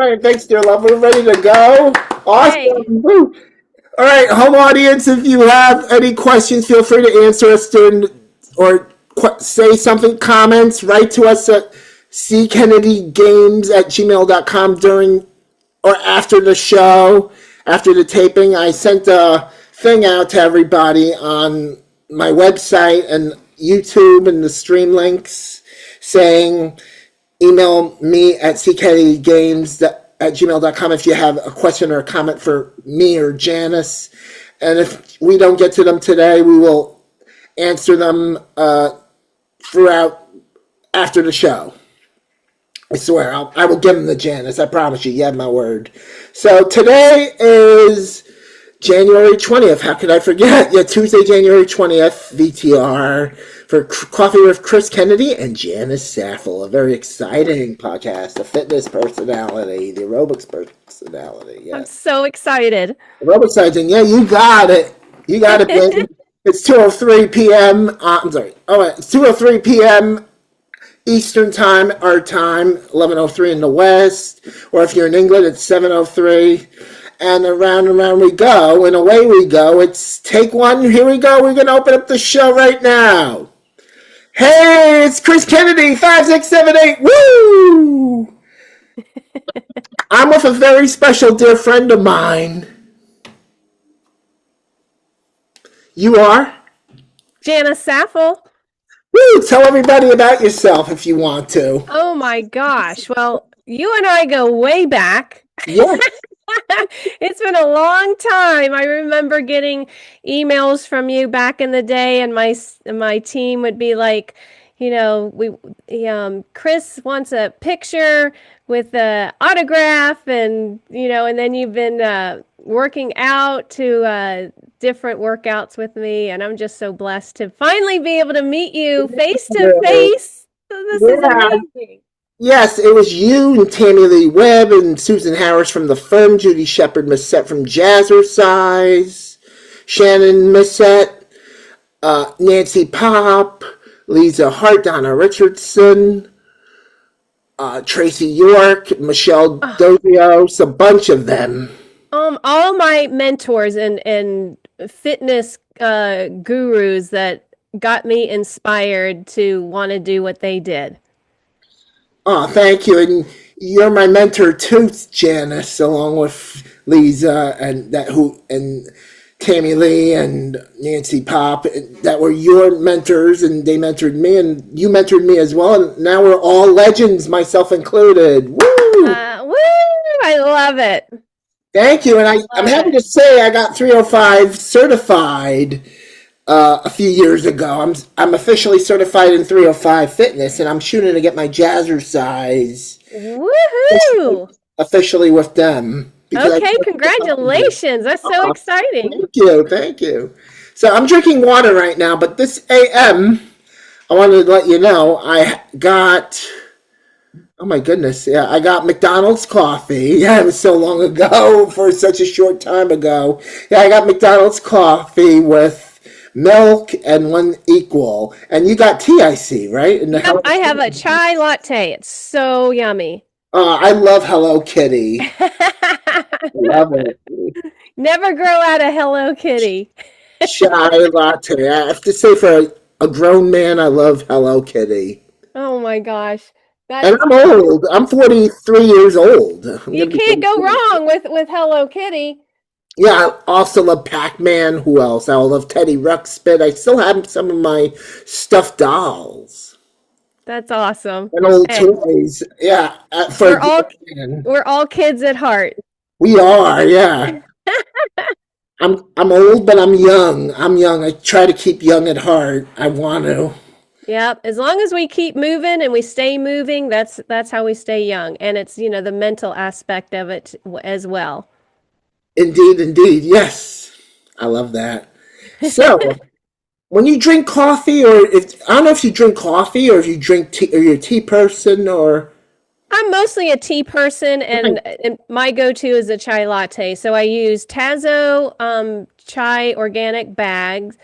All right, thanks, dear love. We're ready to go. Yay. Awesome. Woo. All right, home audience, if you have any questions, feel free to answer us during or say something, comments, write to us at ckennedygames@gmail.com during or after the show, after the taping. I sent a thing out to everybody on my website and YouTube and the stream links saying email me at ckennedygames@gmail.com if you have a question or a comment for me or Janis. And if we don't get to them today, we will answer them throughout after the show. I swear, I will give them to Janis. I promise you. You have my word. So today is January 20th. How could I forget? Yeah, Tuesday, January 20th, VTR for Coffee with Chris Kennedy and Janis Saffell. A very exciting podcast. A fitness personality, the aerobics personality. I'm Yes. so excited. Aerobics sergeant. Yeah, you got it. You got it, baby. It's 2:03 p.m. I'm sorry. Oh, it's 2:03 p.m. Eastern time, our time, 11:03 in the West, or if you're in England, it's 7:03. And around we go, and away we go. It's take one. Here we go. We're gonna open up the show right now. Hey, it's Chris Kennedy, 5678. Woo! I'm with a very special dear friend of mine. You are? Janis Saffell. Woo! Tell everybody about yourself if you want to. Oh my gosh. Well, you and I go way back. Yeah. It's been a long time. I remember getting emails from you back in the day, and my team would be like, Chris wants a picture with the autograph, and and then you've been working out to different workouts with me, and I'm just so blessed to finally be able to meet you face to face. So this is Yeah. amazing. Yes, it was you and Tammy Lee Webb and Susan Harris from The Firm, Judy Shepard Missette from Jazzercise, Shannon Missette, Nancy Pop, Lisa Hart, Donna Richardson, Tracy York, Michelle Dozios, a bunch of them. All my mentors and fitness gurus that got me inspired to want to do what they did. Oh, thank you. And you're my mentor too, Janis, along with Lisa and Tammy Lee and Nancy Pop. That were your mentors, and they mentored me, and you mentored me as well. And now we're all legends, myself included. Woo! Woo! I love it. Thank you. And I'm happy to say I got 305 certified a few years ago. I'm officially certified in 305 fitness, and I'm shooting to get my Jazzercise Woohoo! officially with them. Okay, congratulations. That's so exciting. Thank you. So I'm drinking water right now, but this AM, I wanted to let you know, I got, oh my goodness, yeah, I got McDonald's coffee. Yeah, it was so long ago for such a short time ago. Yeah, I got McDonald's coffee with milk and one equal. And you got tea, I see, right? Yep, I have a chai latte. It's so yummy. I love Hello Kitty. Love it. Never grow out of Hello Kitty. Chai latte. I have to say, for a grown man, I love Hello Kitty. Oh my gosh. And I'm old. I'm 43 years old. You can't go wrong with Hello Kitty. Yeah, I also love Pac-Man. Who else? I love Teddy Ruxpin. I still have some of my stuffed dolls. That's awesome. And old toys. Yeah. We're all kids at heart. We are, yeah. I'm old, but I'm young. I'm young. I try to keep young at heart. I want to. Yep. As long as we keep moving and we stay moving, that's how we stay young. And it's, the mental aspect of it as well. Indeed. Yes. I love that. So, when you drink coffee, I don't know if you drink coffee or if you drink tea, or you're a tea person, or... I'm mostly a tea person, and my go-to is a chai latte. So I use Tazo chai organic bags.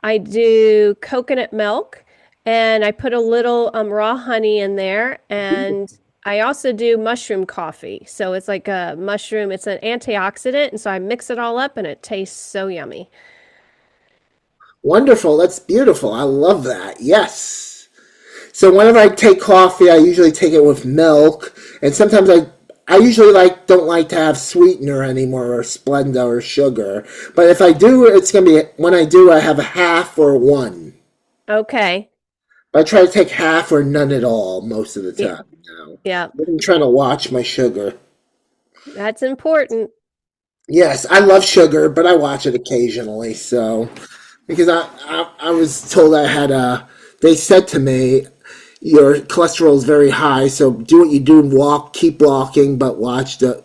I do coconut milk, and I put a little raw honey in there, and I also do mushroom coffee. So it's like a mushroom, it's an antioxidant. And so I mix it all up and it tastes so yummy. Wonderful. That's beautiful. I love that. Yes. So whenever I take coffee, I usually take it with milk, and sometimes I usually don't like to have sweetener anymore or Splenda or sugar. But if I do, it's gonna be when I do, I have a half or one. Okay. But I try to take half or none at all most of the Yeah. time now. Yeah. I'm trying to watch my sugar. That's important. Yes, I love sugar, but I watch it occasionally. So because I was told I had a. They said to me, your cholesterol is very high, so do what you do and walk, keep walking, but watch the.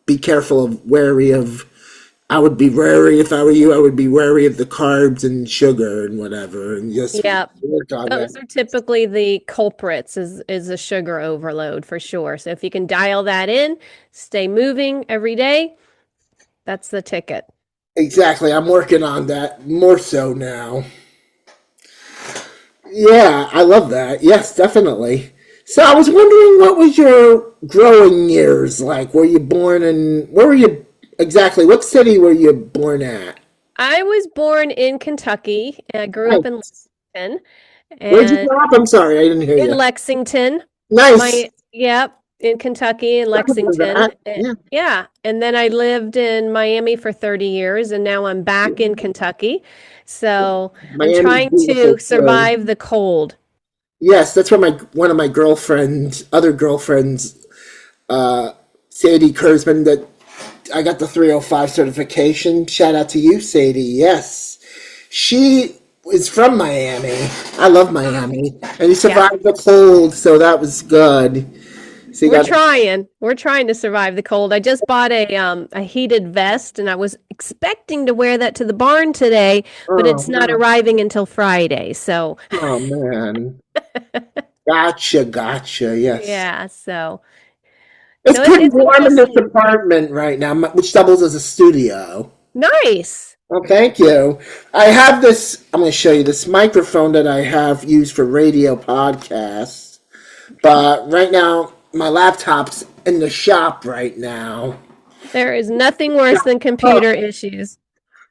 Be careful of wary of. I would be wary if I were you. I would be wary of the carbs and sugar and whatever, and just Yeah. work on that. Those are typically the culprits is a sugar overload for sure. So if you can dial that in, stay moving every day, that's the ticket. Exactly, I'm working on that more so now. Yeah, I love that. Yes, definitely. So I was wondering, what was your growing years like? Were you born in, where were you exactly? What city were you born at? I was born in Kentucky and I grew up in Nice. Lexington Where'd you and grow up? I'm sorry, I didn't hear in you. Lexington. Nice. My yep, in Kentucky in I remember Lexington. that. Yeah, Yeah, and then I lived in Miami for 30 years and now I'm back in Kentucky. So, I'm Miami's trying beautiful to too. survive the cold. Yes, that's where my one of my girlfriends, other girlfriends, uh, Sadie Kurzman, that I got the 305 certification. Shout out to you, Sadie. Yes. She is from Miami. I love Miami. And he Yeah. survived the cold, so that was good. So you We're got, trying. We're trying to survive the cold. I just bought a heated vest and I was expecting to wear that to the barn today, but oh, it's not no. arriving until Friday. So, Oh, man. Gotcha, gotcha. Yes. yeah, so It's no, pretty it's warm in this interesting. apartment right now, which doubles as a studio. Nice. Well, thank you. I have this, I'm going to show you this microphone that I have used for radio podcasts. But right now, my laptop's in the shop right now. There is nothing worse than Oh, computer issues.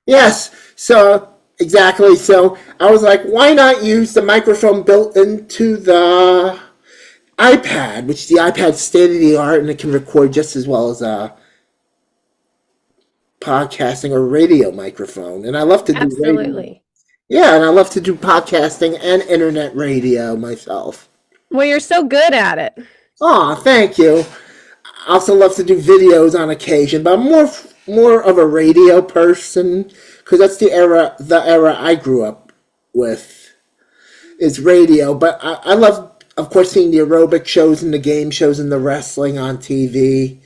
yes. So, exactly. So, I was like, why not use the microphone built into the iPad, which the iPad's state of the art and it can record just as well as a podcasting or radio microphone. And I love to do radio. Absolutely. Yeah, and I love to do podcasting and internet radio myself. Well, you're so good at it. Aw, thank you. I also love to do videos on occasion, but I'm more of a radio person because that's the era I grew up with is radio. But I love, of course, seeing the aerobic shows and the game shows and the wrestling on TV.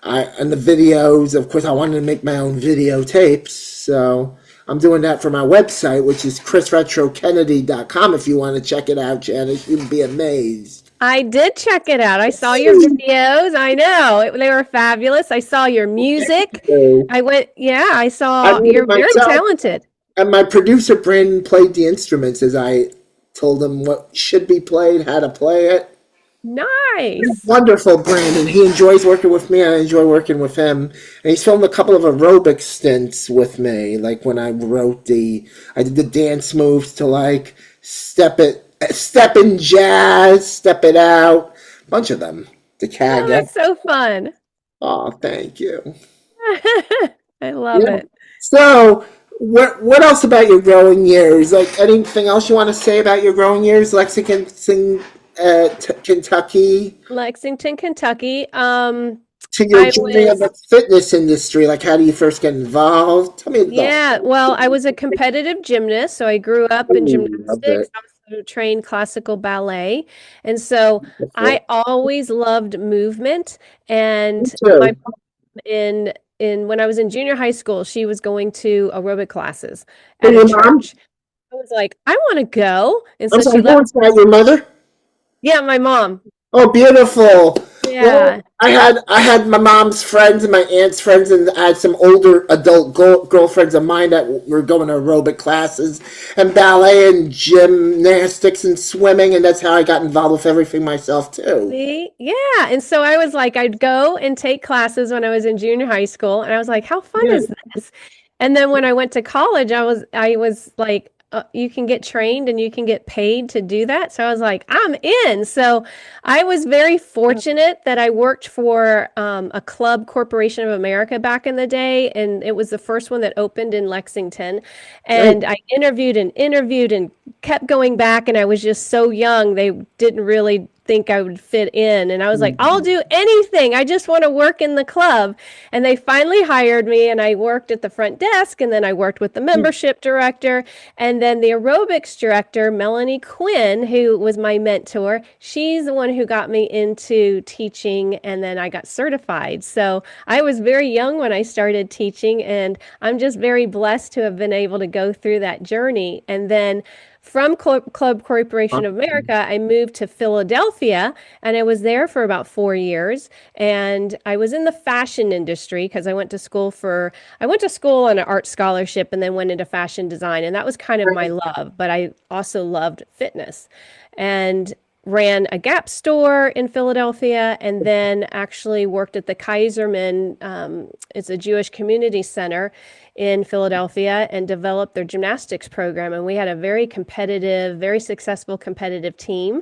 And the videos. Of course, I wanted to make my own videotapes, so I'm doing that for my website, which is chrisretrokennedy.com. If you want to check it out, Janice, you'd be amazed. I did check it out. I saw your videos. I know they were fabulous. I saw your music. So I went, yeah, I I saw made it you're very myself, talented. and my producer Brandon played the instruments as I told him what should be played, how to play it. Nice. Wonderful, Brandon. He enjoys working with me. I enjoy working with him. And he's filmed a couple of aerobic stints with me. Like when I did the dance moves to like step in jazz, step it out. Bunch of them. The Oh, Kaga. that's so fun. Oh, thank you. I love Yeah. it. So, what else about your growing years? Like anything else you want to say about your growing years, Lexington, Kentucky? Lexington, Kentucky. To your I journey of was, the fitness industry, like how do you first get involved? Tell me the yeah, well, I was a competitive gymnast, so I grew up in whole of gymnastics. it. I also trained classical ballet. And so I always loved movement. Me And my too. in when I was in junior high school, she was going to aerobic classes So at a your mom, church. I was like, I want to go. And I'm so sorry, she who left. is that? Your mother? Yeah, my mom. Oh, beautiful. Yeah. Well, I had my mom's friends and my aunt's friends, and I had some older adult girlfriends of mine that were going to aerobic classes and ballet and gymnastics and swimming, and that's how I got involved with everything myself too. See? Yeah. And so I was like, I'd go and take classes when I was in junior high school, and I was like, how fun Yeah. is this? And then when I went to college, I was like, you can get trained and you can get paid to do that. So I was like, I'm in. So I was very fortunate that I worked for a Club Corporation of America back in the day, and it was the first one that opened in Lexington. Right. And I interviewed and kept going back, and I was just so young. They didn't really think I would fit in. And I was like, I'll do anything. I just want to work in the club. And they finally hired me, and I worked at the front desk, and then I worked with the membership director, and then the aerobics director, Melanie Quinn, who was my mentor. She's the one who got me into teaching, and then I got certified. So I was very young when I started teaching, and I'm just very blessed to have been able to go through that journey. And then from Club Corporation of America, I moved to Philadelphia, and I was there for about 4 years. And I was in the fashion industry because I went to school on an art scholarship and then went into fashion design. And that was kind of my love, but I also loved fitness. And ran a Gap store in Philadelphia, and then actually worked at the Kaiserman. It's a Jewish community center in Philadelphia, and developed their gymnastics program. And we had a very competitive, very successful competitive team.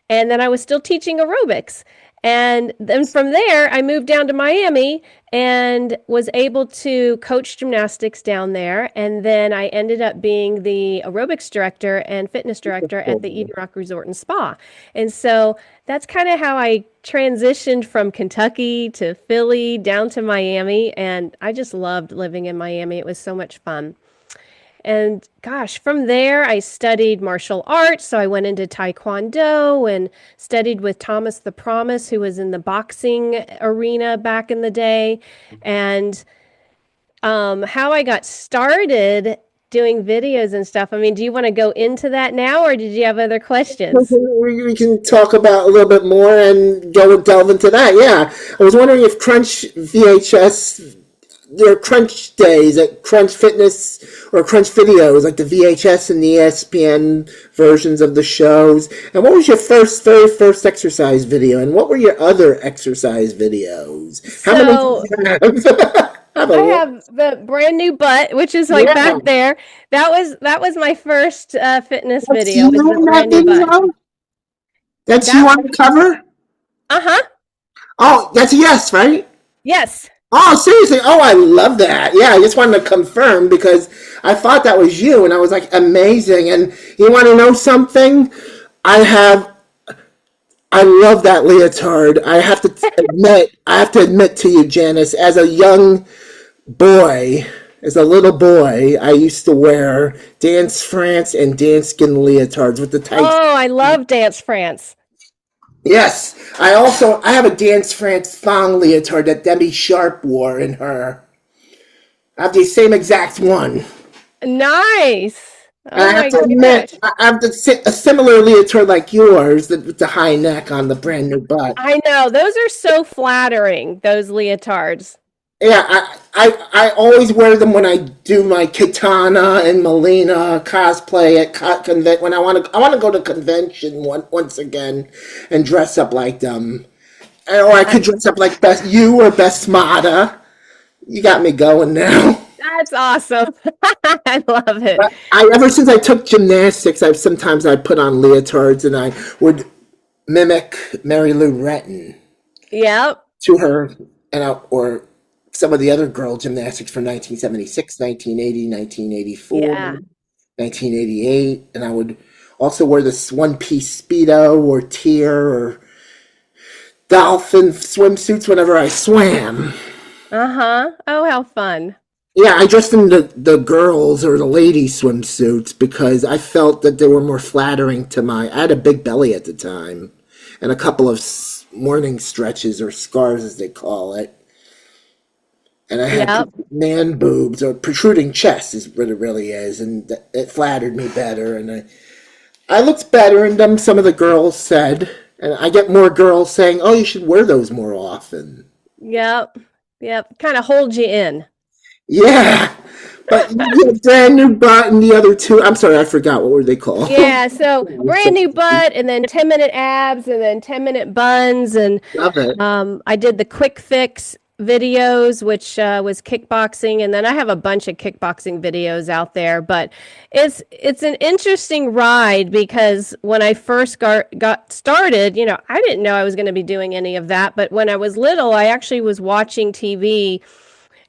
And then I was still teaching aerobics. And then from there, I moved down to Miami and was able to coach gymnastics down there. And then I ended up being the aerobics director and fitness director at the Eden Rock Resort and Spa. And so that's kind of how I transitioned from Kentucky to Philly down to Miami. And I just loved living in Miami. It was so much fun. And gosh, from there, I studied martial arts. So I went into Taekwondo and studied with Thomas the Promise, who was in the boxing arena back in the day. And how I got started doing videos and stuff. I mean, do you want to go into that now, or did you have other questions? We can talk about a little bit more and go and delve into that. Yeah, I was wondering if Crunch VHS, their Crunch days at Crunch Fitness or Crunch videos, like the VHS and the ESPN versions of the shows. And what was your very first exercise video? And what were your other exercise videos? How many So did you have? I have a I lot. have the brand new butt, which is like Yeah, back there. That was my first fitness that's video. you Was the in that brand new butt. video? That's you That on the cover? uh-huh. Oh, that's a yes, right? Yes. Oh, seriously? Oh, I love that. Yeah, I just wanted to confirm because I thought that was you, and I was like, amazing. And you want to know something? I have, I love that leotard. I have to admit to you, Janice, as a young boy, as a little boy, I used to wear Dance France and Dance Skin leotards with the tights. Oh, I love Dance France. Yes, I have a Dance France thong leotard that Debbie Sharp wore in her. I have the same exact one. Nice. And Oh I have my to admit, gosh. I have a similar leotard like yours with the high neck on the brand new butt. I know. Those are so flattering, those leotards. Yeah, I always wear them when I do my Katana and Melina cosplay at when I want to go to convention once again and dress up like them. Or I could dress up like Best you or Best Mata. You got me going now. That's awesome. I love it. I ever since I took gymnastics, I put on leotards and I would mimic Mary Lou Retton Yep. to her or some of the other girl gymnastics from 1976, 1980, 1984, Yeah. 1988, and I would also wear this one-piece speedo or tier or dolphin swimsuits whenever I swam. Uh-huh. Oh, how fun. Yeah, I dressed in the girls or the lady swimsuits because I felt that they were more flattering to I had a big belly at the time and a couple of morning stretches or scars as they call it. And I had Yep. man boobs or protruding chest is what it really is. And it flattered me better. And I looked better in them, some of the girls said. And I get more girls saying, "Oh, you should wear those more often." Yep. Yep. Kind of holds you in. Yeah, but you have brand new butt and the other two. I'm sorry, I forgot what were they called. Yeah, so brand new butt and then 10-minute abs and then 10-minute buns and Love it. I did the quick fix videos, which was kickboxing, and then I have a bunch of kickboxing videos out there. But it's an interesting ride because when I first got started, I didn't know I was going to be doing any of that. But when I was little, I actually was watching TV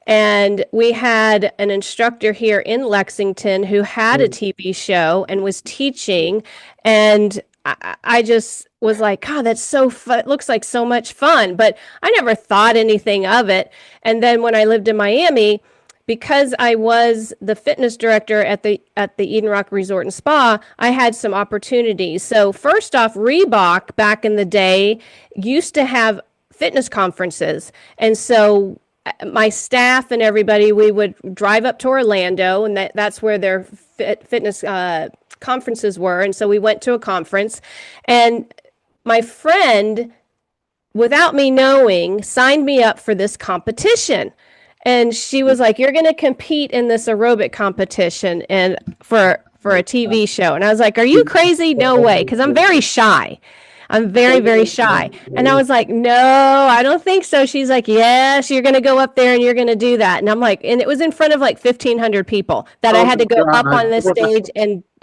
and we had an instructor here in Lexington who had a TV show and was teaching. And I just was like, God, that's so fun. It looks like so much fun. But I never thought anything of it. And then when I lived in Miami, because I was the fitness director at the Eden Rock Resort and Spa, I had some opportunities. So first off, Reebok back in the day used to have fitness conferences. And so my staff and everybody, we would drive up to Orlando, and that's where their fitness conferences were. And so we went to a conference, and my friend, without me knowing, signed me up for this competition. And she was like, "You're going to compete in this aerobic competition and for a TV show." And I was like, "Are you crazy? No way," because I'm very shy. I'm very, very shy. And I was like, "No, I don't think so." She's like, "Yes, you're going to go up there and you're going to do that." And I'm like, and it was in front of like 1,500 people that I Oh had my to go up on this God. stage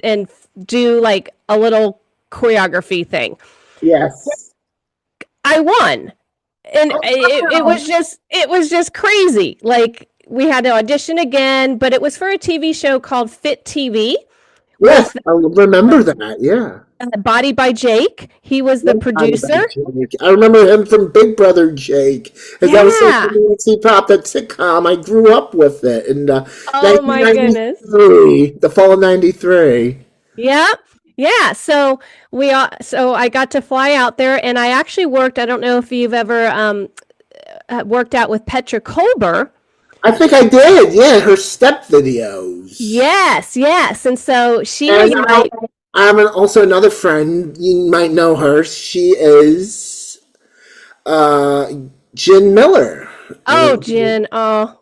and do like a little choreography thing. Yes. I won. And Oh, it was just crazy. Like we had to audition again, but it was for a TV show called Fit TV yes, with I remember that. Yeah. Body by Jake. He was the producer. I remember him from Big Brother Jake, as that was such a Yeah. Nancy Pop, that sitcom. I grew up with it in Oh my goodness. 1993, the fall of '93. Yeah. Yeah. So I got to fly out there and I actually worked. I don't know if you've ever worked out with Petra Kolber. I think I did. Yeah, her step videos. Yes, yes. And so she was And my I have also another friend. You might know her. She is uh, Jen Miller. oh, Jen. Oh,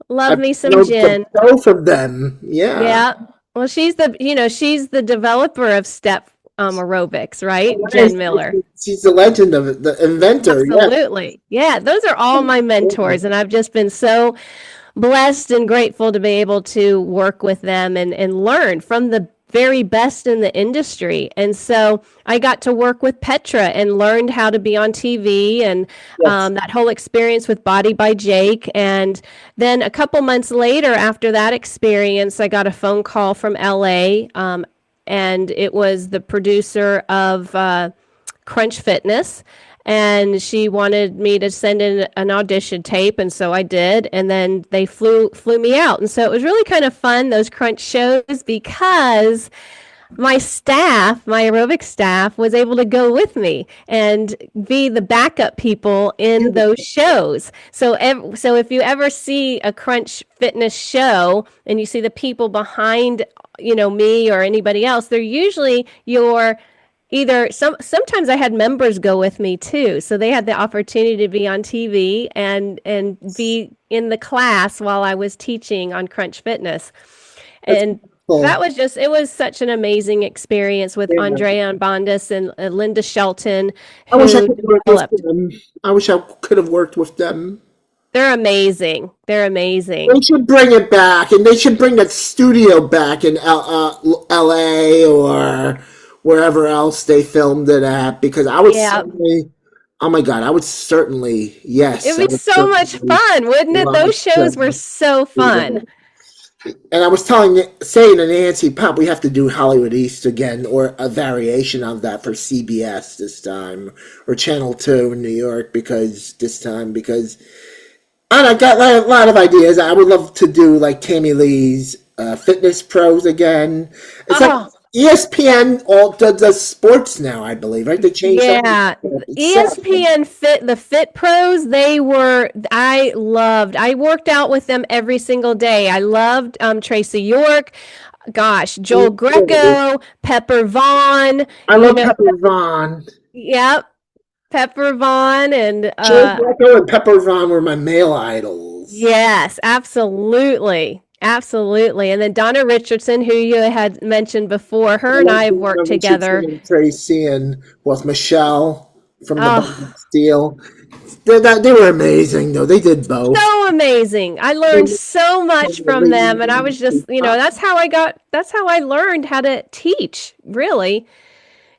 I love me some know the Jen. both of them. Yeah. Yeah. Well, she's the developer of step aerobics, right? Jen Miller. She's the legend of it, the inventor. Yes. Absolutely. Yeah, those are all my mentors, and I've just been so blessed and grateful to be able to work with them and learn from the very best in the industry. And so I got to work with Petra and learned how to be on TV and Yes. that whole experience with Body by Jake. And then a couple months later, after that experience, I got a phone call from LA, and it was the producer of Crunch Fitness, and she wanted me to send in an audition tape, and so I did. And then they flew me out, and so it was really kind of fun, those Crunch shows, because my staff, my aerobic staff, was able to go with me and be the backup people in those shows. So if you ever see a Crunch Fitness show and you see the people behind, me or anybody else, they're usually your either sometimes I had members go with me too, so they had the opportunity to be on TV and be in the class while I was teaching on Crunch Fitness. That's And that cool. was just it was such an amazing experience with Yeah. Andrea Bondas and Linda Shelton, I wish I who could work with developed. them. I wish I could have worked with them. They're amazing. They're They amazing. should bring it back, and they should bring that studio back in L.A. or wherever else they filmed it at. Because I would Yeah. certainly, oh my God, I would certainly, yes, It'd I be would so much certainly fun, wouldn't it? love Those shows were to so do fun. that. And I was saying to Nancy Pop, we have to do Hollywood East again, or a variation of that for CBS this time, or Channel 2 in New York, because and I got a lot of ideas. I would love to do like Tammy Lee's Fitness Pros again. It's like Oh, ESPN all does sports now, I believe, right? They changed up. yeah, It's sad. ESPN the Fit Pros, I worked out with them every single day. I loved Tracy York, gosh, Joel Greco, Pepper Vaughn, I you love know, Pepper Vaughn. yep. Pepper Vaughn and George Greco and Pepper Vaughn were my male idols. yes, absolutely. Absolutely. And then Donna Richardson, who you had mentioned before, I her and love I have worked Donna Richardson together. and Tracy and with Michelle from the Bond Oh, of Steel. They were amazing, though. They did both. so amazing. I They learned were so much from them and I was just, amazing. that's how I learned how to teach, really,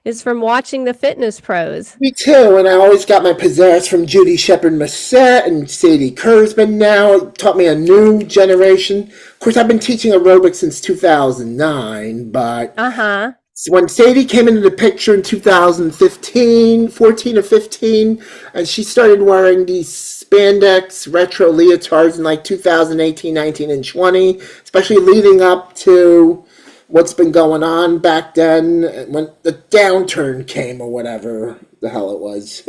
is from watching the fitness pros. Me too, and I always got my pizzazz from Judy Shepard Massett and Sadie Kurzman now. It taught me a new generation. Of course, I've been teaching aerobics since 2009, but Uh-huh. when Sadie came into the picture in 2015, 14 or 15, and she started wearing these spandex retro leotards in like 2018, 19, and 20, especially leading up to what's been going on back then when the downturn came or whatever the hell it was.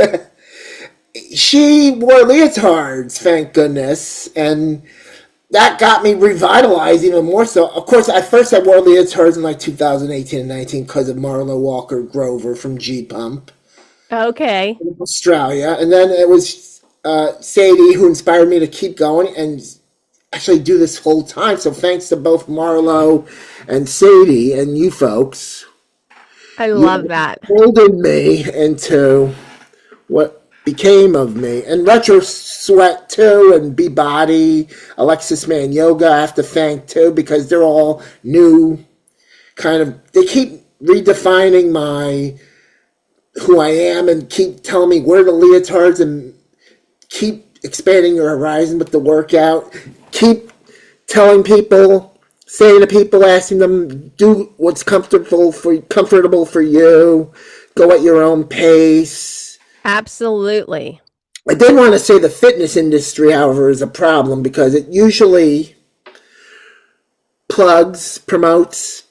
She wore leotards, thank goodness, and that got me revitalized even more so. Of course, at first I wore leotards in like 2018 and 19 because of Marla Walker Grover from G Pump Okay. in Australia. And then it was Sadie who inspired me to keep going and actually do this whole time. So thanks to both Marlo and Sadie and you folks, I you love that. molded me into what became of me. And Retro Sweat too, and Be Body, Alexis Man Yoga, I have to thank too, because they're all new kind of, they keep redefining my, who I am and keep telling me where the leotards and keep expanding your horizon with the workout. Keep telling people, saying to people, asking them, do what's comfortable for you. Go at your own pace. Absolutely. I did want to say the fitness industry, however, is a problem because it usually promotes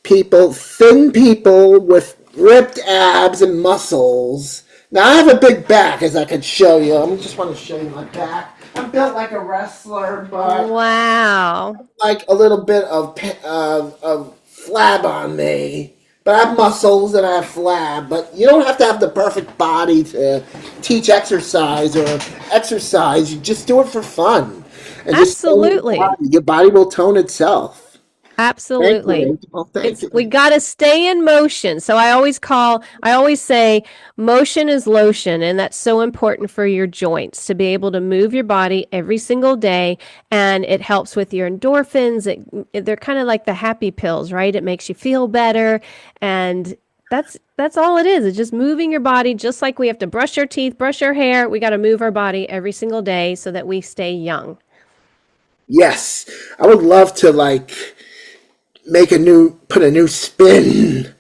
thin people with ripped abs and muscles. Now, I have a big back, as I could show you. I just want to show you my back. I'm built like a wrestler, but Wow. like a little bit of flab on me. But I have muscles and I have flab. But you don't have to have the perfect body to teach exercise or exercise. You just do it for fun. And just tone your Absolutely. body. Your body will tone itself. Thank Absolutely. you. Well, thank It's you. we got to stay in motion. So I always say motion is lotion and that's so important for your joints to be able to move your body every single day and it helps with your endorphins. They're kind of like the happy pills, right? It makes you feel better and that's all it is. It's just moving your body just like we have to brush our teeth, brush our hair. We got to move our body every single day so that we stay young. Yes. I would love to like put a new spin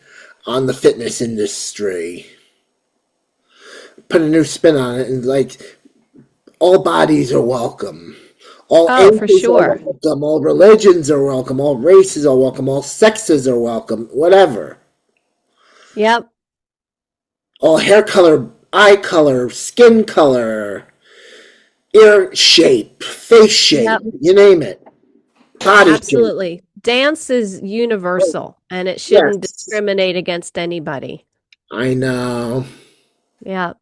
on the fitness industry. Put a new spin on it and like all bodies are welcome. All Oh, for ages are sure. welcome. All religions are welcome. All races are welcome. All sexes are welcome. Whatever. Yep. All hair color, eye color, skin color, ear shape, face shape, Yep. you name it. Body shape. Absolutely. Dance is universal and it shouldn't Yes. discriminate against anybody. I know. Yeah.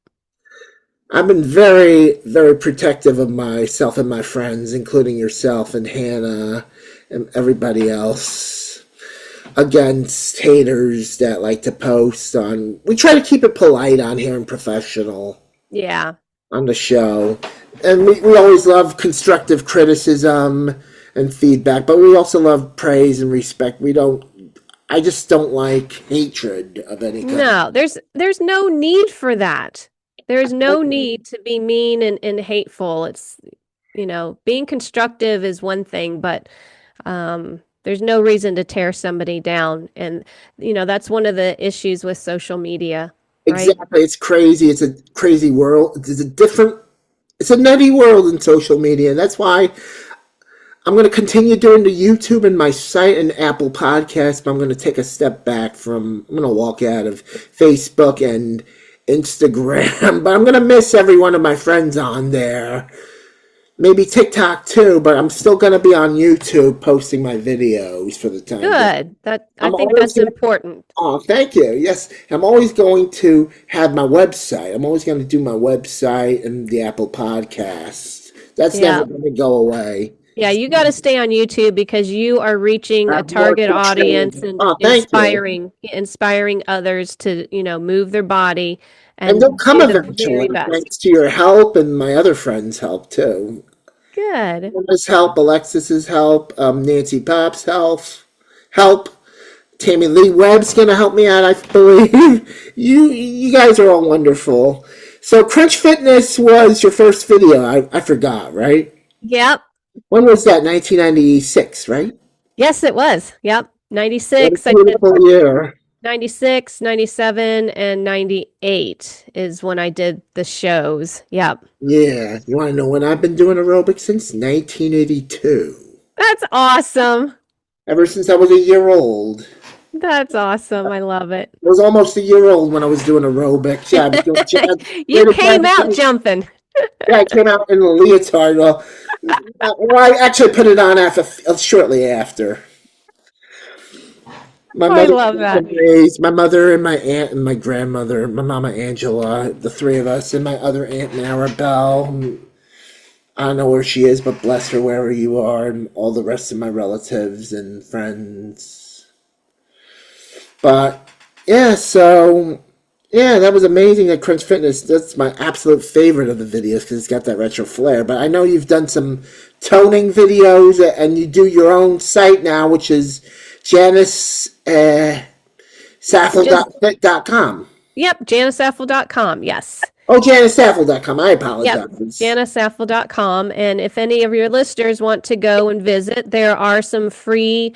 I've been very, very protective of myself and my friends, including yourself and Hannah and everybody else, against haters that like to post on. We try to keep it polite on here and professional Yeah. on the show. And we always love constructive criticism and feedback, but we also love praise and respect. I just don't like hatred of any kind. No, there's no need for that. There's no need to be mean and hateful. It's, being constructive is one thing, but there's no reason to tear somebody down. And, that's one of the issues with social media, right? Exactly. It's crazy. It's a crazy world. It's a nutty world in social media. And that's why I'm going to continue doing the YouTube and my site and Apple Podcasts, but I'm going to take a step back I'm going to walk out of Facebook and Instagram, but I'm going to miss every one of my friends on there. maybe TikTok too, but I'm still going to be on YouTube posting my videos for the time being. Good. That I I'm think always that's going to, important. oh, thank you. Yes, I'm always going to have my website. I'm always going to do my website and the Apple Podcast. That's never Yeah. going to go away. Yeah, you got to stay on YouTube because you are reaching I a have more target to audience say. and Oh, thank you. inspiring others to, move their body And they'll and come do the very eventually, best. thanks to your help and my other friends' help too. Good. Emma's help, Alexis's help, Nancy Pop's help. Tammy Lee Webb's gonna help me out, I believe. You guys are all wonderful. So Crunch Fitness was your first video. I forgot, right? Yep. When was that? 1996, right? Yes, it was. Yep. What a 96. I did beautiful year. 96, 97, and 98 is when I did the shows. Yep. Yeah, you want to know when I've been doing aerobics since 1982. That's awesome. Ever since I was a year old. That's awesome. I love it. I was almost a year old when I was doing aerobics. Yeah, I was doing You greatest came out advocate. jumping. Yeah, I came out in a leotard. Well, I actually put it on after shortly after. My Oh, I mother love was that. raised. My mother and my aunt and my grandmother, my mama Angela, the three of us, and my other aunt Maribel. I don't know where she is, but bless her wherever you are, and all the rest of my relatives and friends. But yeah, so yeah, that was amazing at Crunch Fitness. That's my absolute favorite of the videos because it's got that retro flair. But I know you've done some toning videos and you do your own site now, which is Janis Just, Saffell.fit.com. yep, janisaffle.com. Yes. Oh, JanisSaffell.com. I Yep. apologize. janisaffle.com. And if any of your listeners want to go and visit, there are some free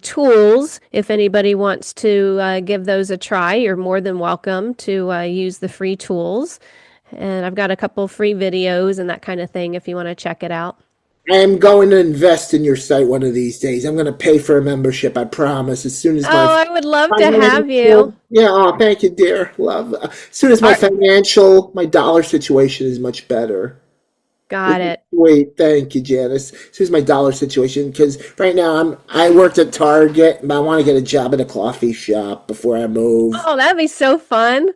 tools. If anybody wants to give those a try, you're more than welcome to use the free tools. And I've got a couple free videos and that kind of thing if you want to check it out. I am going to invest in your site one of these days. I'm going to pay for a membership, I promise, as soon as my Oh, I would love to have you. financial. Yeah, oh, thank you, dear. Love. As soon as Art, my dollar situation is much better. got it. Wait, thank you, Janice. As soon as my dollar situation, because right now I worked at Target, but I want to get a job at a coffee shop before I move. Oh, that'd be so fun.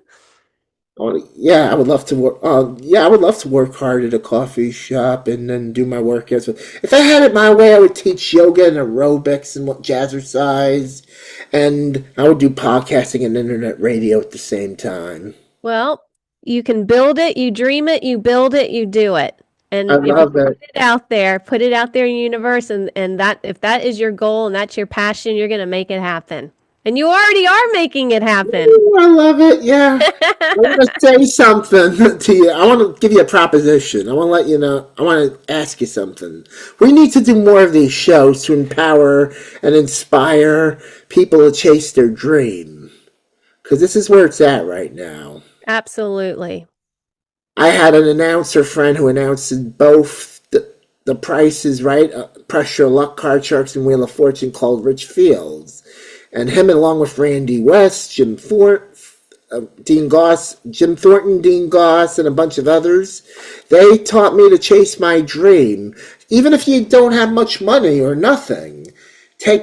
Yeah, I would love to work. Yeah, I would love to work hard at a coffee shop and then do my workouts. But if I had it my way, I would teach yoga and aerobics and what jazzercise, and I would do podcasting and internet radio at the same time. Well, you can build it, you dream it, you build it, you do it. I And if you love it. put it out there in the universe and that if that is your goal and that's your passion, you're going to make it happen. And you already are making it happen. Ooh, I love it. Yeah. I want to say something to you. I want to give you a proposition. I want to let you know. I want to ask you something. We need to do more of these shows to empower and inspire people to chase their dream. Because this is where it's at right now. Absolutely. I had an announcer friend who announced both the prices, right? Press Your Luck, Card Sharks, and Wheel of Fortune called Rich Fields. And him, along with Randy West, Dean Goss, Jim Thornton, Dean Goss, and a bunch of others, they taught me to chase my dream. Even if you don't have much money or nothing,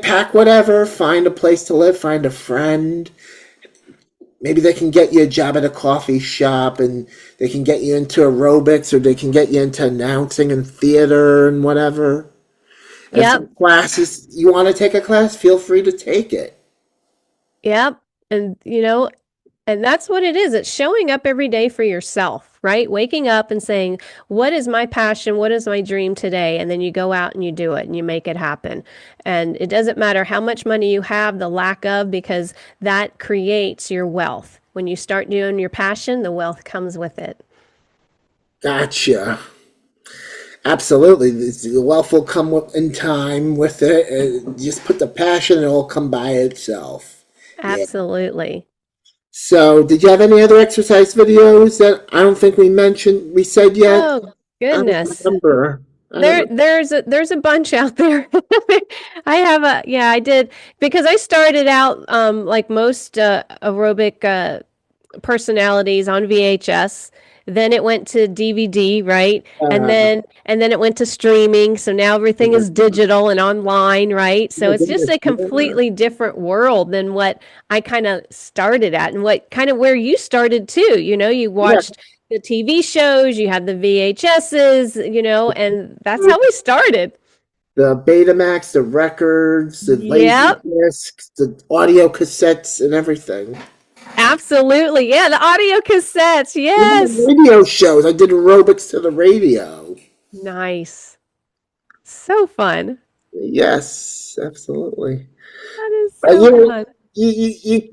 pack whatever, find a place to live, find a friend. Maybe they can get you a job at a coffee shop and they can get you into aerobics or they can get you into announcing and theater and whatever. And Yep. for classes, you want to take a class, feel free to take it. Yep. And and that's what it is. It's showing up every day for yourself, right? Waking up and saying, what is my passion? What is my dream today? And then you go out and you do it and you make it happen. And it doesn't matter how much money you have, the lack of, because that creates your wealth. When you start doing your passion, the wealth comes with it. Gotcha. Absolutely. The wealth will come in time with it. Just put the passion and it'll come by itself. Yeah. Absolutely. So, did you have any other exercise videos that I don't think we said yet? Oh, I don't goodness. remember. I don't There, know. there's a bunch out there. I have yeah, I did because I started out like most aerobic personalities on VHS, then it went to DVD, right? And Uh, then it went to streaming. So now everything is digital and online, right? So my it's just goodness, a yeah. completely different world than what I kind of started at and what kind of where you started too. You Yeah. watched the TV shows, you had the VHSs, and that's how we started. The Betamax, the records, the laser Yep, discs, the audio cassettes, and everything. absolutely. Yeah, the audio cassettes. Even the Yes. radio shows. I did aerobics to the radio. Nice. So fun. Yes, absolutely. That is But so you know, fun. you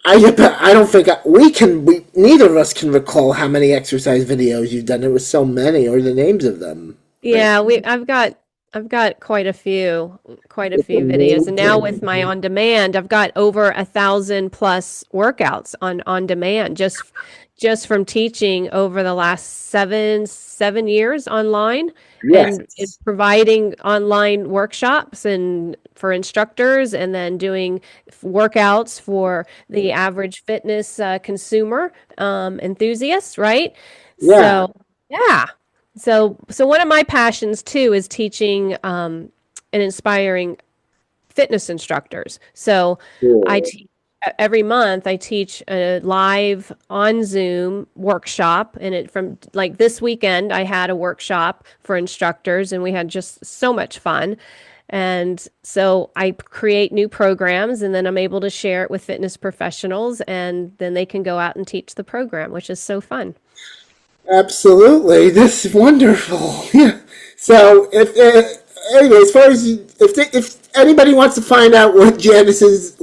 I don't think we neither of us can recall how many exercise videos you've done. It was so many, or the names of them. Right? Yeah, I've got quite a few It's videos, and now with my amazing. on demand, I've got over 1,000 plus workouts on demand just from teaching over the last seven years online, and Yes. providing online workshops and for instructors, and then doing workouts for the average fitness consumer enthusiast, right? Yeah. So yeah. So one of my passions too is teaching and inspiring fitness instructors. So I Cool. teach every month. I teach a live on Zoom workshop, and it from like this weekend I had a workshop for instructors, and we had just so much fun. And so I create new programs, and then I'm able to share it with fitness professionals, and then they can go out and teach the program, which is so fun. Absolutely. This is wonderful. Yeah. So, anyway, as far as if anybody wants to find out what Janice's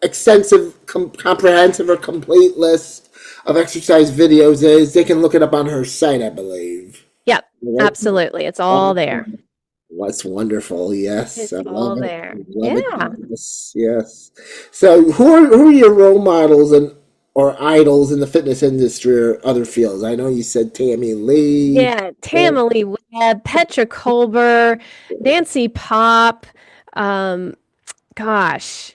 extensive, comprehensive, or complete list of exercise videos is, they can look it up on her site, I believe. Yep, Right? absolutely. It's all there. Awesome. That's wonderful. Yes, It's I love all it. there. I love it. Yeah. Yes, yes. So, who are your role models and or idols in the fitness industry or other fields? I know you said Tammy Lee. Yeah. Tamily Webb, Petra Kolber, Nancy Pop, um, gosh,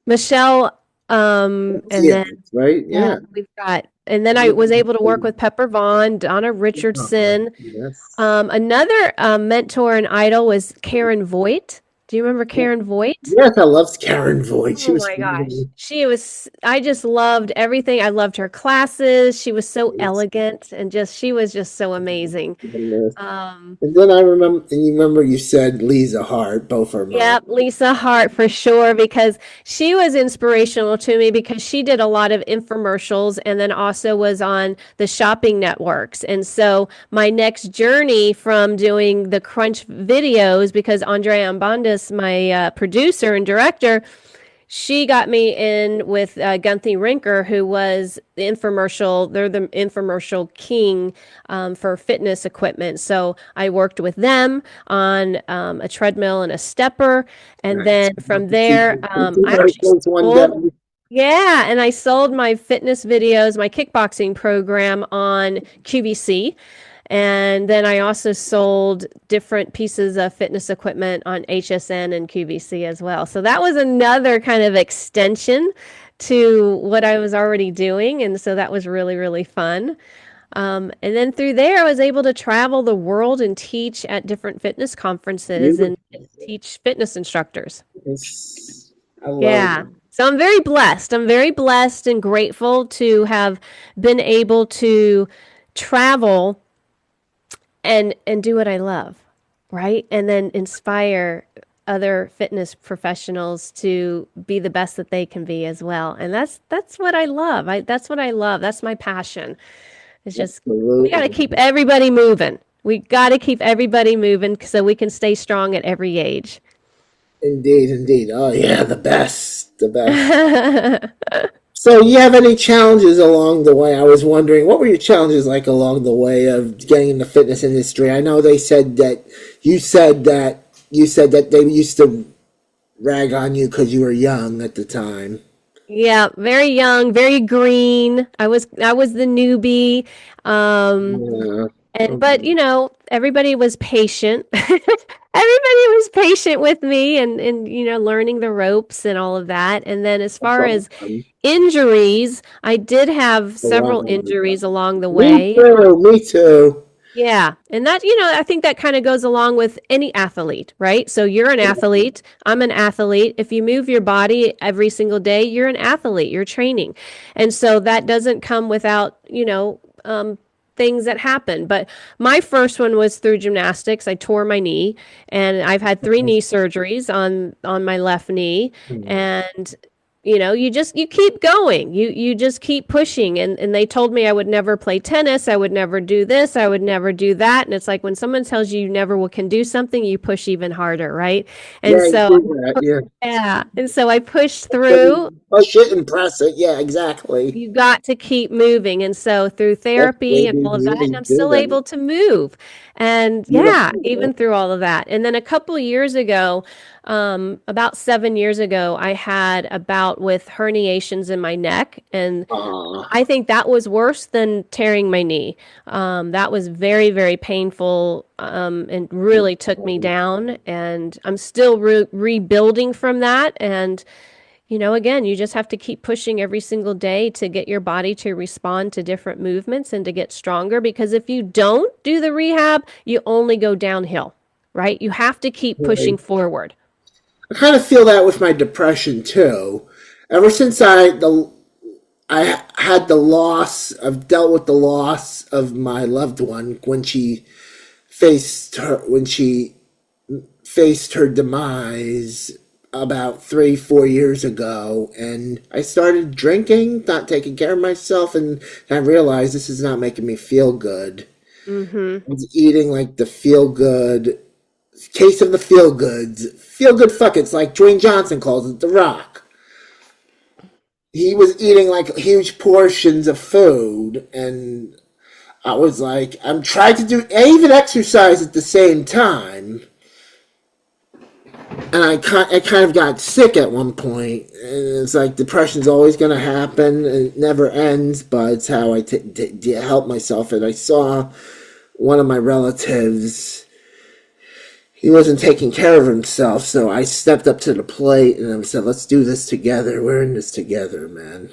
Michelle, and Yeah, then right. Yeah. we've got, and then I was able to work with Pepper Vaughn, Donna Richardson. Yes. Another mentor and idol was Karen Voigt. Do you remember Karen Voigt? Yes, I loved Karen Voigt. She Oh was my gosh. phenomenal. I just loved everything. I loved her classes. She was so elegant and she was just so amazing. Um, And then I remember, and you remember you said Lisa Hart, both are mine. Yep, Lisa Hart for sure, because she was inspirational to me because she did a lot of infomercials and then also was on the shopping networks. And so my next journey from doing the Crunch videos, because Andrea Ambandis, my producer and director, she got me in with Gunthy Rinker, who was the infomercial. They're the infomercial king for fitness equipment. So I worked with them on a treadmill and a stepper, and Nice. then Love from to see there, you. Let's see I how it actually goes one sold. day. Yeah, and I sold my fitness videos, my kickboxing program on QVC. And then I also sold different pieces of fitness equipment on HSN and QVC as well. So that was another kind of extension to what I was already doing. And so that was really, really fun. And then through there, I was able to travel the world and teach at different fitness conferences Beautiful. and teach fitness instructors. Yes. I love Yeah. So I'm very blessed. I'm very blessed and grateful to have been able to travel and do what I love, right? And then inspire other fitness professionals to be the best that they can be as well. And that's what I love. That's what I love. That's my passion. It's just we got to absolutely. keep everybody moving. We got to keep everybody moving so we can stay strong at every age. Indeed, indeed. Oh yeah, the best. The best. So, you have any challenges along the way? I was wondering, what were your challenges like along the way of getting in the fitness industry? I know they said that you said that they used to rag on you because you were young at the time. Yeah, very young, very green. I was the newbie. Um, Yeah. And but everybody was patient. everybody was patient with me and learning the ropes and all of that. And then as That's far as awesome. injuries, I did have Oh, several wow. injuries along the Me way. too. Me too. Yeah. And that, I think that kind of goes along with any athlete, right? So you're an athlete. I'm an athlete. If you move your body every single day, you're an athlete. You're training. And so that doesn't come without, things that happen. But my first one was through gymnastics. I tore my knee, and I've had three knee surgeries on my left knee. And you keep going. You just keep pushing. And they told me I would never play tennis, I would never do this, I would never do that. And it's like when someone tells you you never can do something, you push even harder, right? And Yeah, you so do that. Yeah. yeah, and so I pushed So through. you push it and press it. Yeah, exactly. You got to keep moving. And so through Yes, therapy and baby. all of You that, really I'm do still that. able to move. And yeah, even Beautiful. through all of that. And then a couple of years ago, about 7 years ago, I had a bout with herniations in my neck. And Ah, I think that was worse than tearing my knee. That was very, very painful, and really took me down. And I'm still rebuilding from that. And again, you just have to keep pushing every single day to get your body to respond to different movements and to get stronger. Because if you don't do the rehab, you only go downhill, right? You have to keep pushing right. forward. I kind of feel that with my depression too. Ever since I had the loss, I've dealt with the loss of my loved one when she faced her demise about 3, 4 years ago, and I started drinking, not taking care of myself, and I realized this is not making me feel good. Mm-hmm. I was eating like the feel good case of the feel goods, feel good fuckets, like Dwayne Johnson calls it, The Rock. He was eating like huge portions of food, and I was like, I'm trying to do, I even exercise at the same time. And I kind of got sick at one point, and it's like depression's always going to happen, and it never ends. But it's how I help myself. And I saw one of my relatives; he wasn't taking care of himself, so I stepped up to the plate and I said, "Let's do this together. We're in this together, man.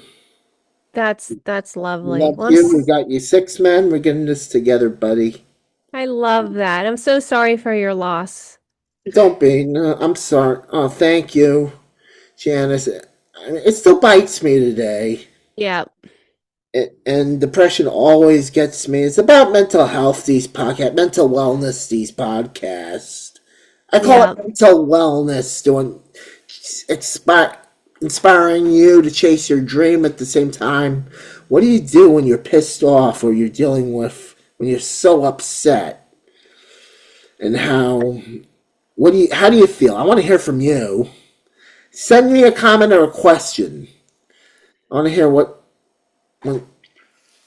That's lovely. Love Well, you. We got you 6 men. We're getting this together, buddy. I love that. I'm so sorry for your loss. Don't be. No, I'm sorry. Oh, thank you, Janice. I mean, it still bites me today. Yeah. And depression always gets me. It's about mental health, these podcasts, mental wellness, these podcasts. I call it Yeah. mental wellness, doing expi- inspiring you to chase your dream at the same time. What do you do when you're pissed off or you're dealing with when you're so upset? And how do you feel? I want to hear from you. Send me a comment or a question. I want to hear what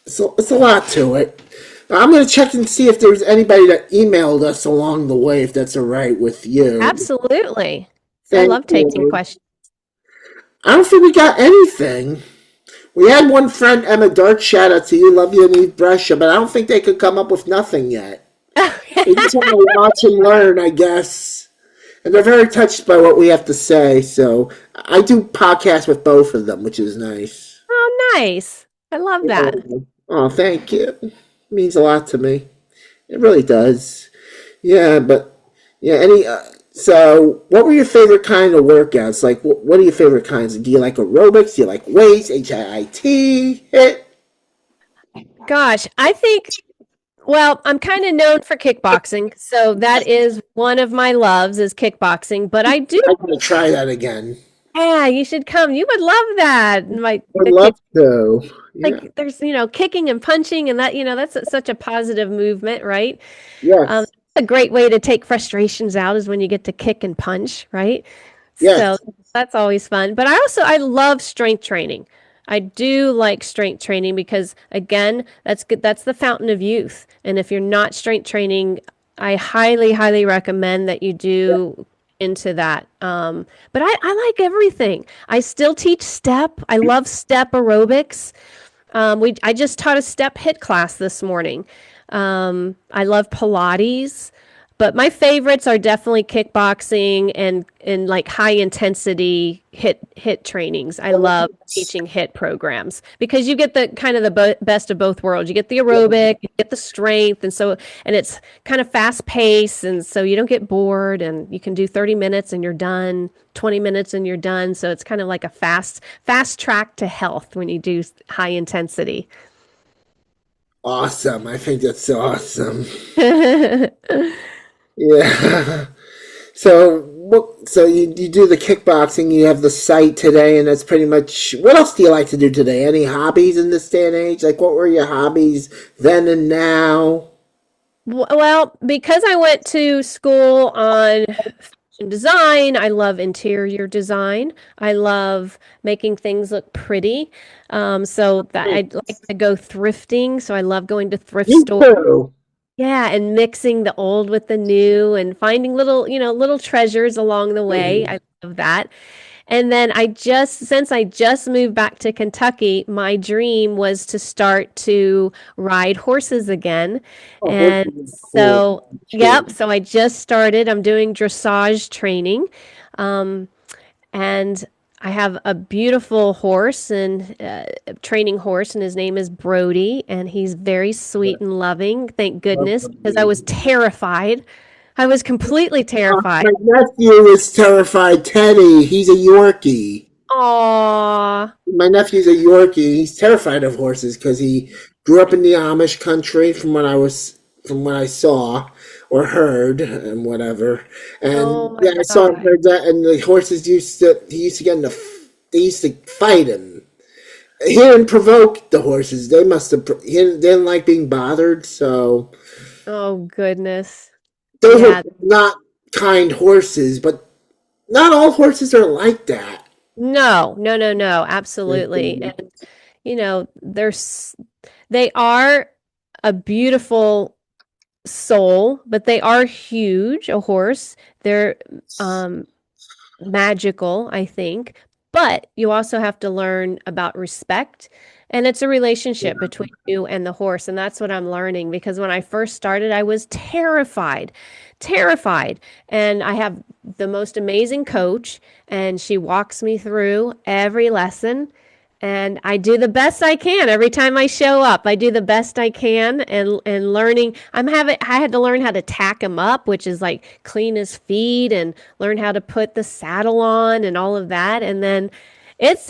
so it's a lot to it. I'm going to check and see if there's anybody that emailed us along the way, if that's all right with you. Absolutely. I Thank love taking you. questions. I don't think we got anything. We had one friend, Emma Dart, shout out to you, love you and Eve Brescia, but I don't think they could come up with nothing yet. They just want to watch and learn, I guess. And they're very touched by what we have to say, so I do podcasts with both of them, which is nice. Oh, nice. I love that. Oh, thank you. It means a lot to me. It really does. Yeah, but yeah. So, what were your favorite kind of workouts? Like, what are your favorite kinds? Do you like aerobics? Do you like weights? HIIT? Hit? Gosh, I think, well, I'm kind of known for kickboxing, so that is one of my loves is kickboxing, but I do, I'm gonna try that again. yeah, you should come. You would love that. I'd The kick, love to. Yeah. like there's, kicking and punching and that, that's such a positive movement, right? Um, Yes. a great way to take frustrations out is when you get to kick and punch, right? So Yes. that's always fun. But I love strength training. I do like strength training because again, that's good. That's the fountain of youth. And if you're not strength training, I highly, highly recommend that you do into that. But I like everything. I still teach step. I love step aerobics. I just taught a step hit class this morning. I love Pilates. But my favorites are definitely kickboxing and like high intensity hit trainings. I love teaching hit programs because you get the kind of the best of both worlds. You get the aerobic, you get the strength, and it's kind of fast paced, and so you don't get bored, and you can do 30 minutes and you're done, 20 minutes and you're done. So it's kind of like a fast track to health when you do high intensity. Awesome. I think that's so awesome. Yeah. So what? So you do the kickboxing. You have the site today, and that's pretty much. What else do you like to do today? Any hobbies in this day and age? Like, what were your hobbies then and now? Well, because I went to school on fashion design, I love interior design. I love making things look pretty. So that I like to go thrifting. So I love going to thrift You stores. too. Yeah, and mixing the old with the new and finding little treasures along the way. Mhm. I love that. And then since I just moved back to Kentucky, my dream was to start to ride horses again. Oh, And horses are cool. so, Sure. yep, so I just started. I'm doing dressage training. Um, and I have a beautiful horse and training horse, and his name is Brody, and he's very sweet and loving. Thank goodness, because I was terrified. I was completely terrified. My nephew is terrified. Teddy. He's a Yorkie. Aw. My nephew's a Yorkie. He's terrified of horses because he grew up in the Amish country from what I saw or heard and whatever. Oh And my yeah, I saw and God. heard that. And the horses he used to get in they used to fight him. He didn't provoke the horses. They must have. They didn't like being bothered. So Oh goodness. those were Yeah. not kind horses. But not all horses are like that. No, no, no, no, absolutely. And they are a beautiful soul, but they are huge, a horse. They're um magical, I think. But you also have to learn about respect. And it's a relationship between you and the horse. And that's what I'm learning because when I first started, I was terrified, terrified. And I have the most amazing coach, and she walks me through every lesson. And I do the best I can every time I show up. I do the best I can and learning. I had to learn how to tack him up, which is like clean his feet and learn how to put the saddle on and all of that. And then it's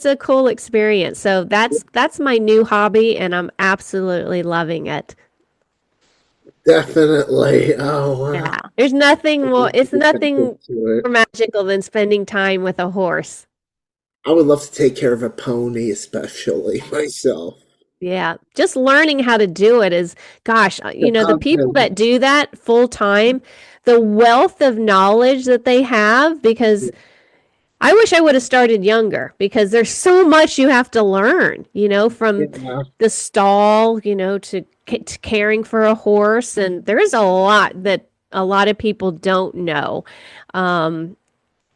a cool experience. So that's my new hobby and I'm absolutely loving it. Definitely. Oh wow. Yeah. There's nothing more it's nothing To it. more magical than spending time with a horse. I would love to take care of a pony, especially myself. Yeah, just learning how to do it is, gosh, The the people pumpkin. that do that full time, the wealth of knowledge that they have, because I wish I would have started younger because there's so much you have to learn, from Yeah, the stall, to caring for a horse. And there is a lot that a lot of people don't know. Um,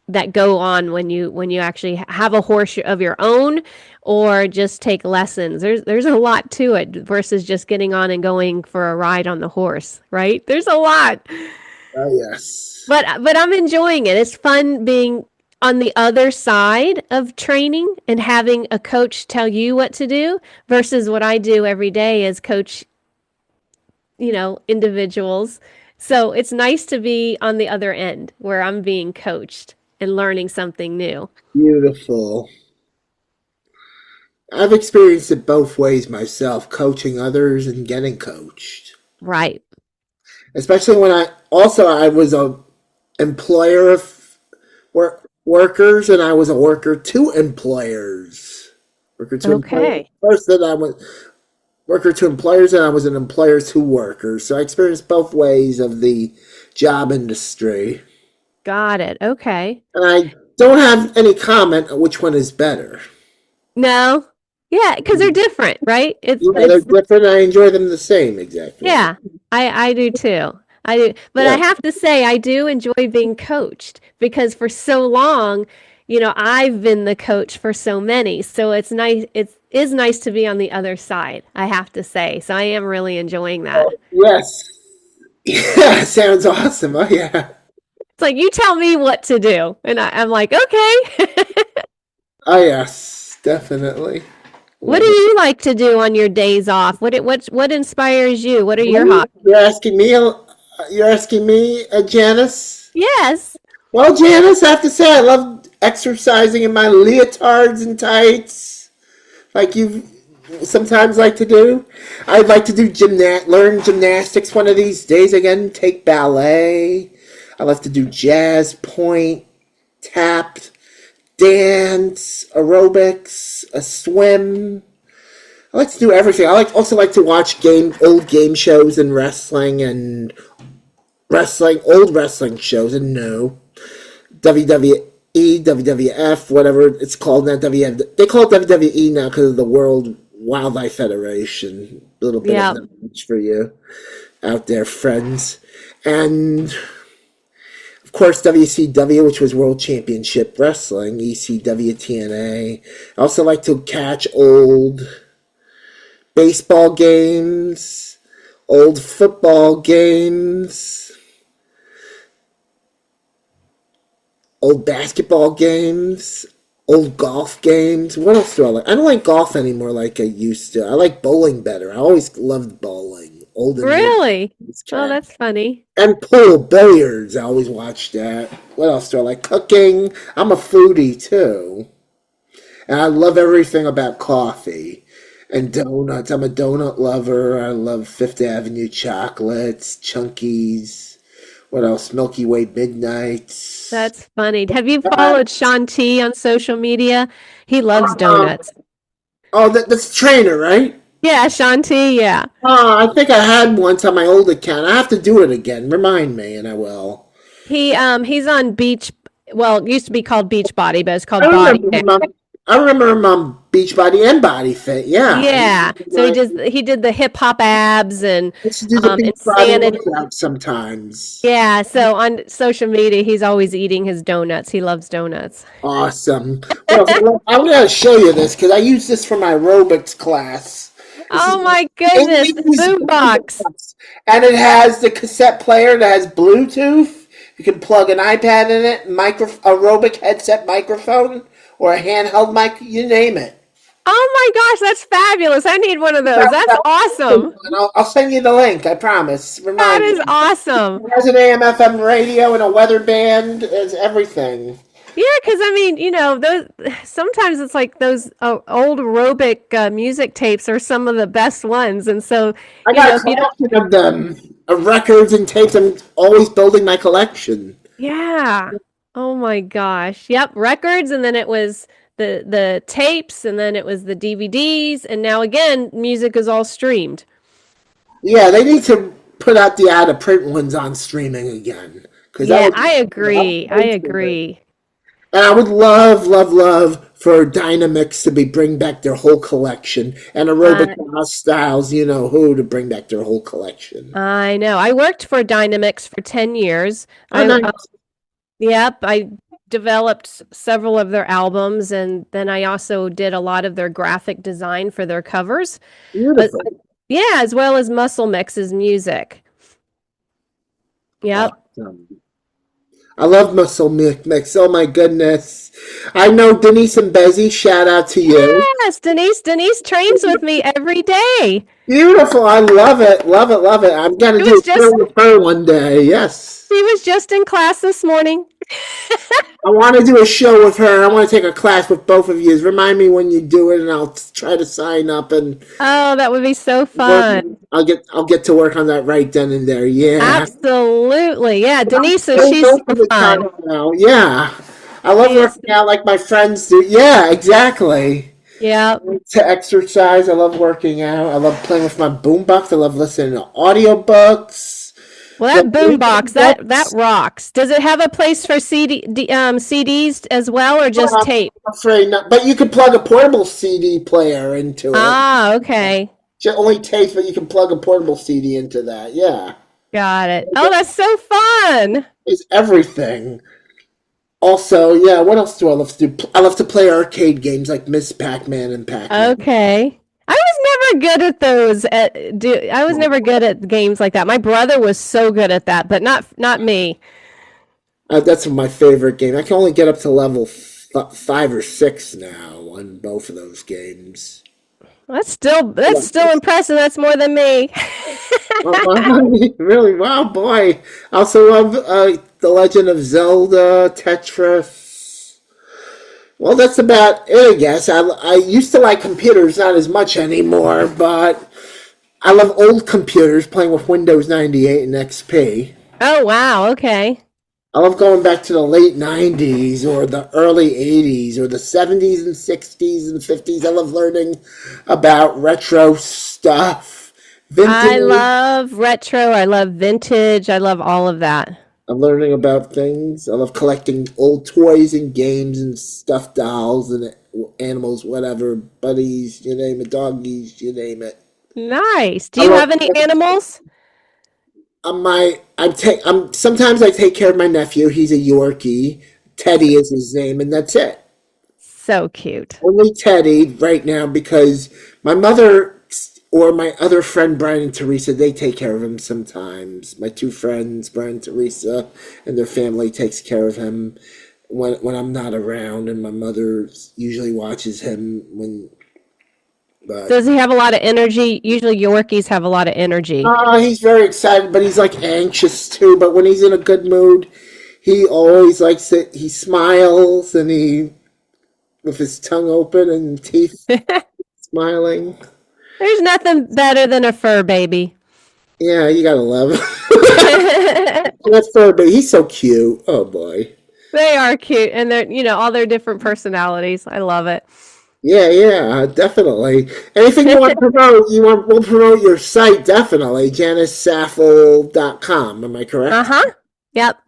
that go on when you actually have a horse of your own or just take lessons. There's a lot to it versus just getting on and going for a ride on the horse, right? There's a lot. oh yes. But I'm enjoying it. It's fun being on the other side of training and having a coach tell you what to do versus what I do every day is coach, individuals. So it's nice to be on the other end where I'm being coached and learning something new. Beautiful. I've experienced it both ways myself, coaching others and getting coached. Right. Especially when I was a employer of workers and I was a worker to employers. Worker to employers. Okay. First, then I was worker to employers, and I was an employer to workers. So I experienced both ways of the job industry. Got it. Okay. And I don't have any comment on which one is better. No. Yeah, because they're different, right? It's Yeah, they're it's different. I enjoy them the same, exactly. yeah. I do too. I do, but I Yeah, have to say I do enjoy being coached because for so long, I've been the coach for so many. So it's nice. It is nice to be on the other side. I have to say. So I am really enjoying that. yes. Yeah, sounds awesome. Oh yeah. It's like you tell me what to do, and I'm like, okay. Oh yes, definitely. What do Love it. you like to do on your days off? What inspires you? What are your Well, hobbies? you're asking me, Janice? Yes. Well, Janice, I have to say I love exercising in my leotards and tights, like you sometimes like to do. I'd like to do learn gymnastics one of these days again, take ballet. I love to do jazz, point, tap, dance, aerobics, a swim. I like to do everything. Also like to watch old game shows and old wrestling shows and no. WWE, WWF, whatever it's called now. They call it WWE now because of the World Wildlife Federation. A little bit of Yeah. knowledge for you out there, friends. And of course, WCW, which was World Championship Wrestling, ECW, TNA. I also like to catch old baseball games, old football games, old basketball games, old golf games. What else do I like? I don't like golf anymore like I used to. I like bowling better. I always loved bowling. Old and new. Really? Oh, that's funny. And pool billiards. I always watch that. What else do I like? Cooking. I'm a foodie too. And I love everything about coffee and donuts. I'm a donut lover. I love Fifth Avenue chocolates, Chunkies. What else? Milky Way Midnights. That's funny. Have you followed Sean T on social media? He loves Um, donuts. that's Trainer, right? Yeah, Sean T, yeah. I think I had once on my old account. I have to do it again. Remind me, and I will. He's on Beach, well, it used to be called Beach Body, but it's I called Body remember now. him on, I remember him on Beachbody and Body Fit. Yeah, Yeah. So he did the hip hop abs and used to do the Beachbody insanity. workout sometimes. Yeah, so on social media he's always eating his donuts. He loves donuts. Awesome. Well, I'm going to show you this because I use this for my aerobics class. This is Oh my in goodness, the these boombox. and it has the cassette player that has Bluetooth. You can plug an iPad in it, aerobic headset microphone, or a handheld mic. You name it. Oh my gosh, that's fabulous. I need one of those. That's awesome. I'll send you the link. I promise. That Remind is me. awesome. It has an AM/FM radio and a weather band. It's everything. Yeah, because I mean, those sometimes it's like those old aerobic music tapes are some of the best ones, and so I got a if you don't, collection of them, of records and tapes. I'm always building my collection. yeah. Oh my gosh. Yep, records, and then it was the tapes, and then it was the DVDs, and now again, music is all streamed. Yeah, they need to put out the out of print ones on streaming again because that Yeah, was. I agree. I agree. And I would love, love, love for Dynamix to bring back their whole collection and Aerobic Uh, Styles, you know who, to bring back their whole collection. I know. I worked for Dynamix for 10 years. Oh, nice. Yep, I developed several of their albums, and then I also did a lot of their graphic design for their covers. But Beautiful. yeah, as well as Muscle Mix's music. Yep. Awesome. I love Muscle Mix. Oh my goodness. I know Denise and Bezzy. Shout out to you. Yes, Denise. Denise trains with me every day. Beautiful. I love it. Love it. Love it. I'm going to She do was a show just with her one day. Yes. she was just in class this morning. I want to do a show with her. I want to take a class with both of you. Remind me when you do it, and I'll try to sign up and Oh, that would be so work. fun. I'll get to work on that right then and there. Yeah. Absolutely. Yeah, Denise, so So she's dope for super the fun. time now. Yeah. I love She is, working out like my friends do. Yeah, exactly. yeah. To exercise. I love working out. I love playing with my boombox. I love listening to audiobooks. Well, The that boombox, that books. rocks. Does it have a place for CDs as well, or just I'm tape? afraid not. But you can plug a portable CD player into it. Ah, okay. Only tapes, but you can plug a portable CD into that. Yeah. Got it. Oh, that's so fun. It's everything. Also, yeah, what else do I love to do? I love to play arcade games like Miss Pac-Man and Pac-Man. Okay. I was never good at those. I was never good at games like that. My brother was so good at that, but not me. That's my favorite game. I can only get up to level 5 or 6 now on both of those games. That's still impressive. That's more than me. Really? Wow, boy. I also love The Legend of Zelda, Tetris. Well, that's about it, I guess. I used to like computers, not as much anymore, but I love old computers playing with Windows 98 and XP. Oh wow. Okay. I love going back to the late 90s or the early 80s or the 70s and 60s and 50s. I love learning about retro stuff, I vintage. love retro. I love vintage. I love all of that. I'm learning about things. I love collecting old toys and games and stuffed dolls and animals, whatever, buddies, you name it, doggies, you name it. Nice. Do I you love have any animals? sometimes I take care of my nephew. He's a Yorkie. Teddy is his name, and that's it. So cute. Only Teddy right now because my mother or my other friend Brian and Teresa, they take care of him sometimes. My two friends, Brian and Teresa, and their family takes care of him when I'm not around, and my mother usually watches him when. But Does he have a lot of energy? Usually Yorkies have a lot of energy. he's very excited, but he's like anxious too. But when he's in a good mood, he always likes it. He smiles and he with his tongue open and teeth smiling. There's nothing better than a fur baby. Yeah, you gotta love him. They That fur baby, he's so cute. Oh boy. are cute and they're, all their different personalities. I love it. Yeah, yeah, definitely. Anything you want to promote, we'll promote your site definitely, JanisSaffell.com. Am I correct? Uh-huh. Yep.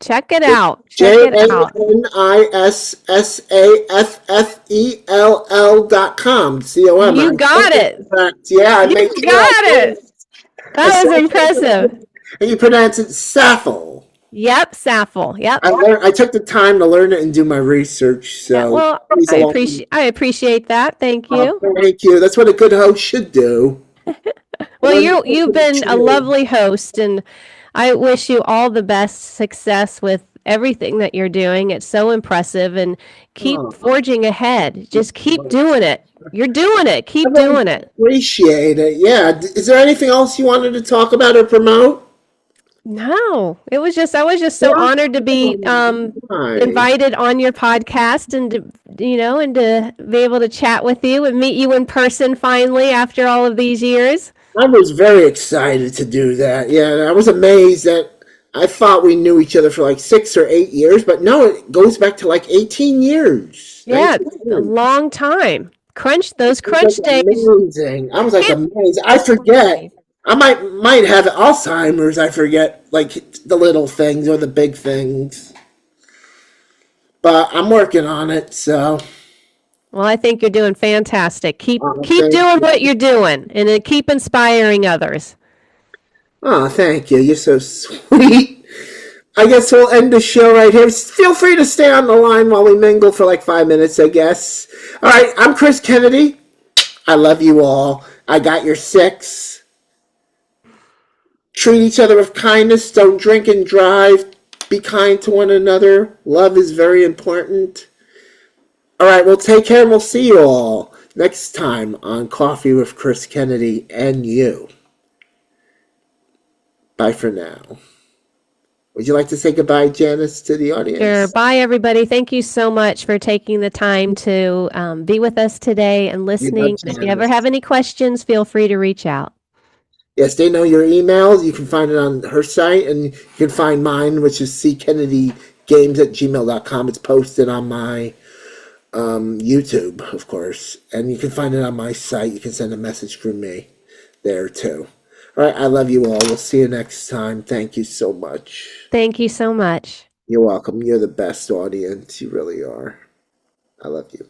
Check it It's out. Check it out. JanisSaffell.com. COM. You got it. Correct. Yeah, I You made sure I got did. it. That was impressive. And you pronounce it Saffell. Yep, Saffel. Yep. I took the time to learn it and do my research, Yeah, so well, please I appreciate that. Thank you. thank you. That's what a good host should do. Well, Learn you've from the been a true. lovely host, and I wish you all the best success with everything that you're doing. It's so impressive, and keep Oh, forging ahead. Just keep doing it. You're doing it. I Keep really doing it. appreciate it. Yeah. Is there anything else you wanted to talk about or promote? No, I was just so Yeah. honored to be Hi. invited on your podcast and and to be able to chat with you and meet you in person finally after all of these years. I was very excited to do that. Yeah, I was amazed that I thought we knew each other for like 6 or 8 years, but no, it goes back to like 18 years. Yeah, 19 it's a years. long time. Those It was like crunch days. amazing. I was like Can't amazed. I forget. I might have Alzheimer's. I forget like the little things or the big things. But I'm working on it, so Well, I think you're doing fantastic. Keep thank doing you. what you're doing and then keep inspiring others. Oh, thank you. You're so sweet. I guess we'll end the show right here. Feel free to stay on the line while we mingle for like 5 minutes, I guess. All right, I'm Chris Kennedy. I love you all. I got your 6. Treat each other with kindness. Don't drink and drive. Be kind to one another. Love is very important. All right, well, take care and we'll see you all next time on Coffee with Chris Kennedy and you. Bye for now. Would you like to say goodbye, Janice, to the Sure. audience? Bye, everybody. Thank you so much for taking the time to be with us today and You got listening. If you ever Janice. have any questions, feel free to reach out. Yes, they know your emails. You can find it on her site, and you can find mine, which is ckennedygames@gmail.com. It's posted on my YouTube, of course. And you can find it on my site. You can send a message from me there, too. All right, I love you all. We'll see you next time. Thank you so much. Thank you so much. You're welcome. You're the best audience. You really are. I love you.